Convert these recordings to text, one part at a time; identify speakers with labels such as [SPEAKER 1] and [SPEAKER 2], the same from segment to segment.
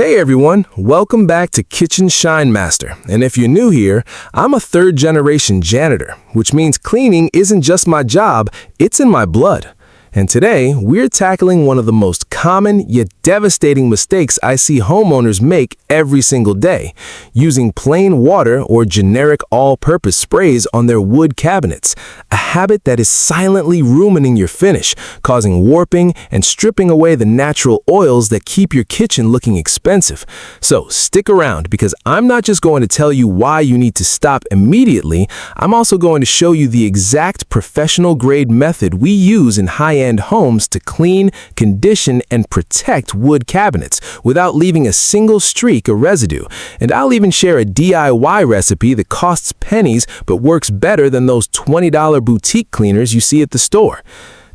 [SPEAKER 1] Hey everyone, welcome back to Kitchen Shine Master. And if you're new here, I'm a third-generation janitor, which means cleaning isn't just my job, it's in my blood. And today, we're tackling one of the most common yet devastating mistakes I see homeowners make every single day, using plain water or generic all-purpose sprays on their wood cabinets, a habit that is silently ruining your finish, causing warping and stripping away the natural oils that keep your kitchen looking expensive. So stick around, because I'm not just going to tell you why you need to stop immediately, I'm also going to show you the exact professional-grade method we use in high-end homes to clean, condition, and protect wood cabinets without leaving a single streak of residue. And I'll even share a DIY recipe that costs pennies but works better than those $20 boutique cleaners you see at the store.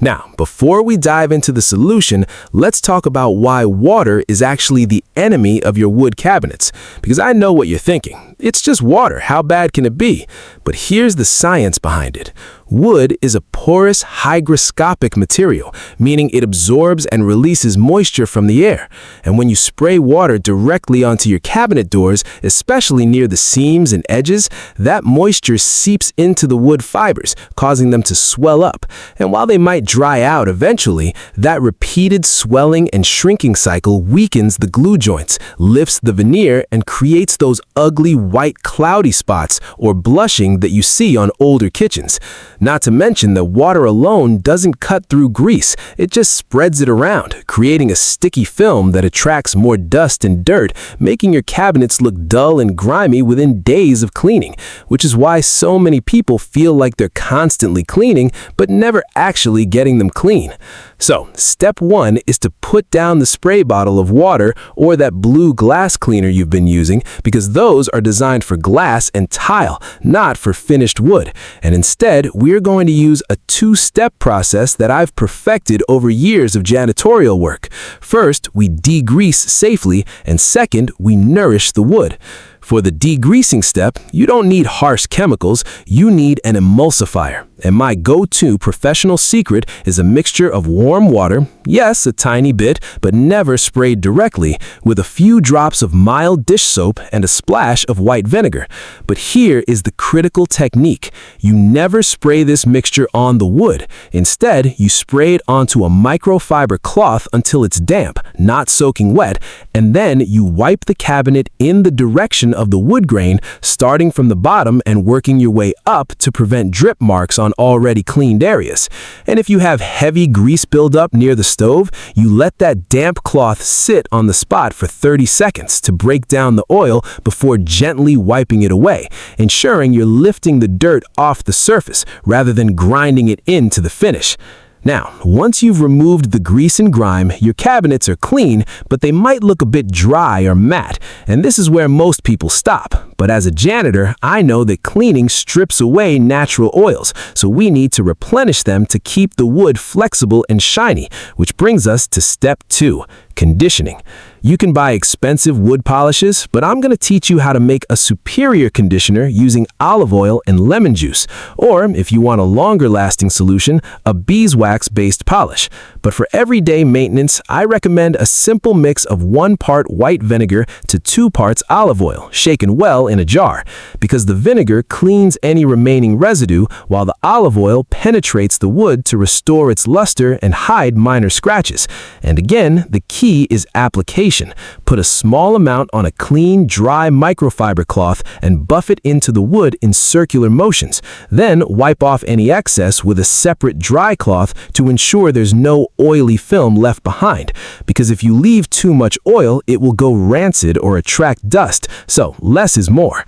[SPEAKER 1] Now, before we dive into the solution, let's talk about why water is actually the enemy of your wood cabinets. Because I know what you're thinking. It's just water. How bad can it be? But here's the science behind it. Wood is a porous, hygroscopic material, meaning it absorbs and releases moisture from the air. And when you spray water directly onto your cabinet doors, especially near the seams and edges, that moisture seeps into the wood fibers, causing them to swell up. And while they might dry out eventually, that repeated swelling and shrinking cycle weakens the glue joints, lifts the veneer, and creates those ugly white cloudy spots or blushing that you see on older kitchens. Not to mention that water alone doesn't cut through grease, it just spreads it around, creating a sticky film that attracts more dust and dirt, making your cabinets look dull and grimy within days of cleaning, which is why so many people feel like they're constantly cleaning, but never actually getting them clean. So, step one is to put down the spray bottle of water or that blue glass cleaner you've been using, because those are designed for glass and tile, not for finished wood. And instead, we're going to use a two-step process that I've perfected over years of janitorial work. First, we degrease safely, and second, we nourish the wood. For the degreasing step, you don't need harsh chemicals, you need an emulsifier. And my go-to professional secret is a mixture of warm water, yes, a tiny bit, but never sprayed directly, with a few drops of mild dish soap and a splash of white vinegar. But here is the critical technique. You never spray this mixture on the wood. Instead, you spray it onto a microfiber cloth until it's damp, not soaking wet, and then you wipe the cabinet in the direction of the wood grain, starting from the bottom and working your way up to prevent drip marks on already cleaned areas. And if you have heavy grease buildup near the stove, you let that damp cloth sit on the spot for 30 seconds to break down the oil before gently wiping it away, ensuring you're lifting the dirt off the surface rather than grinding it into the finish. Now, once you've removed the grease and grime, your cabinets are clean, but they might look a bit dry or matte, and this is where most people stop. But as a janitor, I know that cleaning strips away natural oils, so we need to replenish them to keep the wood flexible and shiny, which brings us to step 2, conditioning. You can buy expensive wood polishes, but I'm going to teach you how to make a superior conditioner using olive oil and lemon juice, or if you want a longer-lasting solution, a beeswax-based polish. But for everyday maintenance, I recommend a simple mix of 1 part white vinegar to 2 parts olive oil, shaken well in a jar, because the vinegar cleans any remaining residue, while the olive oil penetrates the wood to restore its luster and hide minor scratches. And again, the key is application. Put a small amount on a clean, dry microfiber cloth and buff it into the wood in circular motions. Then wipe off any excess with a separate dry cloth to ensure there's no oily film left behind. Because if you leave too much oil, it will go rancid or attract dust. So less is more.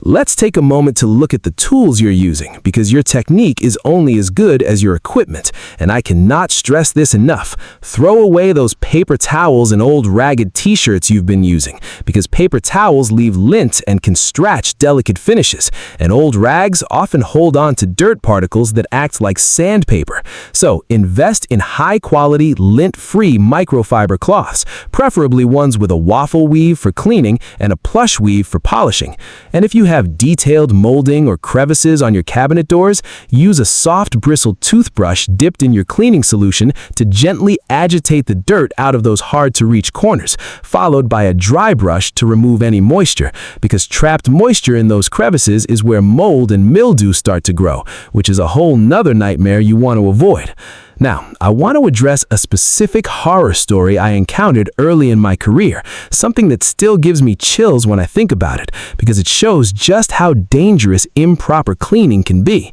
[SPEAKER 1] Let's take a moment to look at the tools you're using, because your technique is only as good as your equipment, and I cannot stress this enough. Throw away those paper towels and old ragged t-shirts you've been using, because paper towels leave lint and can scratch delicate finishes, and old rags often hold on to dirt particles that act like sandpaper. So invest in high-quality, lint-free microfiber cloths, preferably ones with a waffle weave for cleaning and a plush weave for polishing. And if you have detailed molding or crevices on your cabinet doors, use a soft bristled toothbrush dipped in your cleaning solution to gently agitate the dirt out of those hard-to-reach corners, followed by a dry brush to remove any moisture, because trapped moisture in those crevices is where mold and mildew start to grow, which is a whole nother nightmare you want to avoid. Now, I want to address a specific horror story I encountered early in my career, something that still gives me chills when I think about it, because it shows just how dangerous improper cleaning can be.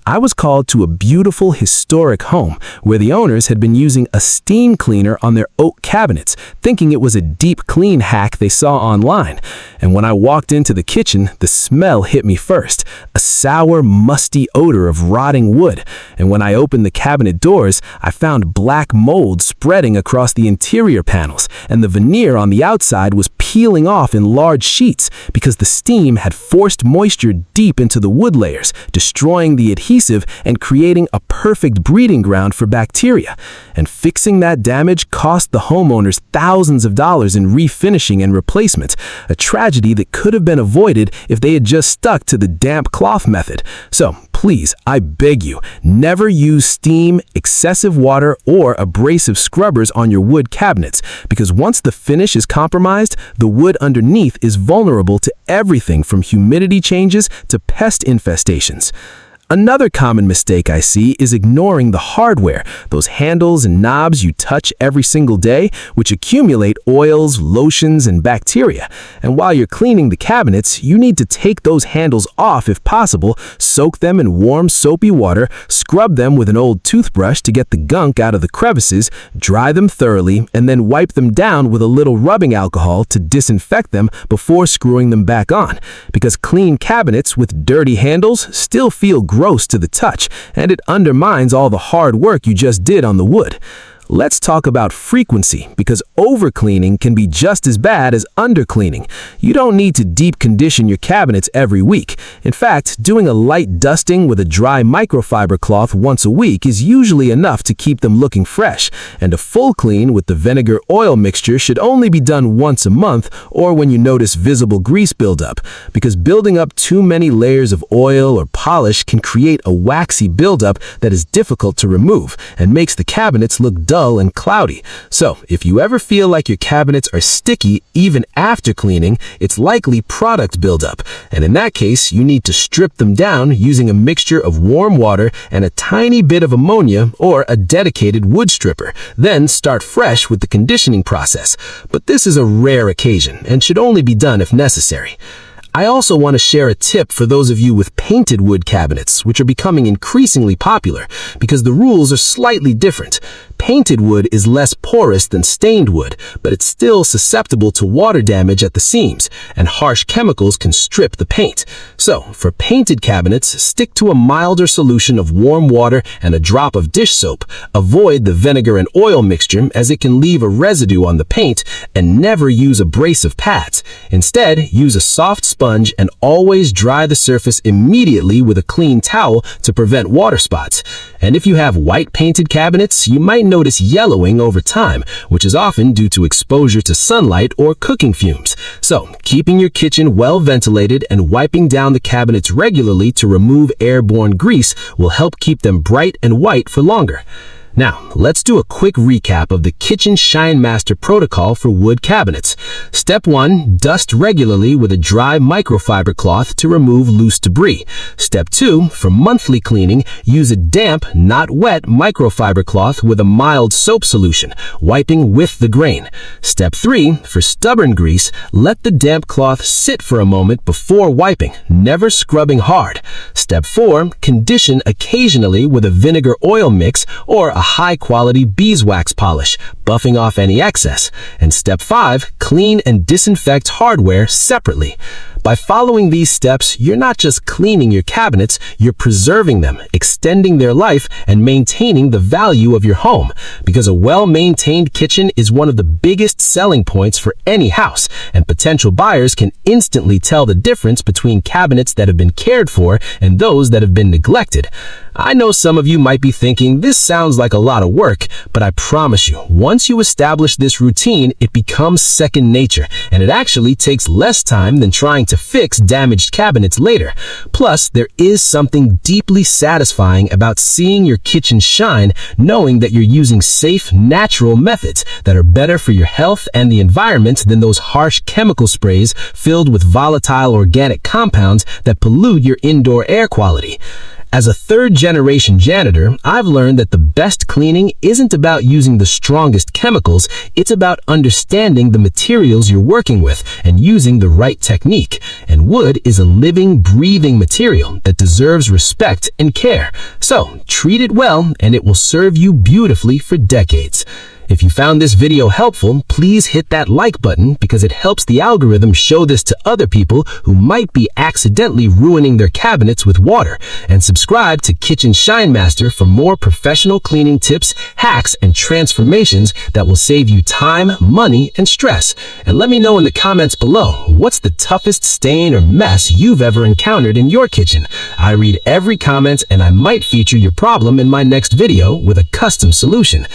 [SPEAKER 1] I was called to a beautiful historic home where the owners had been using a steam cleaner on their oak cabinets, thinking it was a deep clean hack they saw online. And when I walked into the kitchen, the smell hit me first, a sour, musty odor of rotting wood. And when I opened the cabinet doors, I found black mold spreading across the interior panels, and the veneer on the outside was peeling off in large sheets because the steam had forced moisture deep into the wood layers, destroying the adhesive and creating a perfect breeding ground for bacteria. And fixing that damage cost the homeowners thousands of dollars in refinishing and replacement, a tragedy that could have been avoided if they had just stuck to the damp cloth method. So please, I beg you, never use steam, excessive water, or abrasive scrubbers on your wood cabinets, because once the finish is compromised, the wood underneath is vulnerable to everything from humidity changes to pest infestations. Another common mistake I see is ignoring the hardware, those handles and knobs you touch every single day, which accumulate oils, lotions, and bacteria. And while you're cleaning the cabinets, you need to take those handles off if possible, soak them in warm, soapy water, scrub them with an old toothbrush to get the gunk out of the crevices, dry them thoroughly, and then wipe them down with a little rubbing alcohol to disinfect them before screwing them back on. Because clean cabinets with dirty handles still feel gross to the touch, and it undermines all the hard work you just did on the wood. Let's talk about frequency, because overcleaning can be just as bad as undercleaning. You don't need to deep condition your cabinets every week. In fact, doing a light dusting with a dry microfiber cloth once a week is usually enough to keep them looking fresh, and a full clean with the vinegar oil mixture should only be done once a month or when you notice visible grease buildup, because building up too many layers of oil or polish can create a waxy buildup that is difficult to remove and makes the cabinets look dull and cloudy. So, if you ever feel like your cabinets are sticky even after cleaning, it's likely product buildup. And in that case, you need to strip them down using a mixture of warm water and a tiny bit of ammonia or a dedicated wood stripper. Then start fresh with the conditioning process. But this is a rare occasion and should only be done if necessary. I also want to share a tip for those of you with painted wood cabinets, which are becoming increasingly popular, because the rules are slightly different. Painted wood is less porous than stained wood, but it's still susceptible to water damage at the seams, and harsh chemicals can strip the paint. So, for painted cabinets, stick to a milder solution of warm water and a drop of dish soap. Avoid the vinegar and oil mixture, as it can leave a residue on the paint, and never use abrasive pads. Instead, use a soft sponge and always dry the surface immediately with a clean towel to prevent water spots. And if you have white painted cabinets, you might notice yellowing over time, which is often due to exposure to sunlight or cooking fumes. So, keeping your kitchen well ventilated and wiping down the cabinets regularly to remove airborne grease will help keep them bright and white for longer. Now, let's do a quick recap of the Kitchen Shine Master protocol for wood cabinets. Step 1, dust regularly with a dry microfiber cloth to remove loose debris. Step 2, for monthly cleaning, use a damp, not wet microfiber cloth with a mild soap solution, wiping with the grain. Step 3, for stubborn grease, let the damp cloth sit for a moment before wiping, never scrubbing hard. Step 4, condition occasionally with a vinegar oil mix or a high-quality beeswax polish, buffing off any excess. And Step 5, clean and disinfect hardware separately. By following these steps, you're not just cleaning your cabinets, you're preserving them, extending their life, and maintaining the value of your home. Because a well-maintained kitchen is one of the biggest selling points for any house, and potential buyers can instantly tell the difference between cabinets that have been cared for and those that have been neglected. I know some of you might be thinking, this sounds like a lot of work, but I promise you, once you establish this routine, it becomes second nature, and it actually takes less time than trying to fix damaged cabinets later. Plus, there is something deeply satisfying about seeing your kitchen shine, knowing that you're using safe, natural methods that are better for your health and the environment than those harsh chemical sprays filled with volatile organic compounds that pollute your indoor air quality. As a third-generation janitor, I've learned that the best cleaning isn't about using the strongest chemicals, it's about understanding the materials you're working with and using the right technique. And wood is a living, breathing material that deserves respect and care. So, treat it well, and it will serve you beautifully for decades. If you found this video helpful, please hit that like button because it helps the algorithm show this to other people who might be accidentally ruining their cabinets with water. And subscribe to Kitchen Shine Master for more professional cleaning tips, hacks, and transformations that will save you time, money, and stress. And let me know in the comments below, what's the toughest stain or mess you've ever encountered in your kitchen? I read every comment and I might feature your problem in my next video with a custom solution.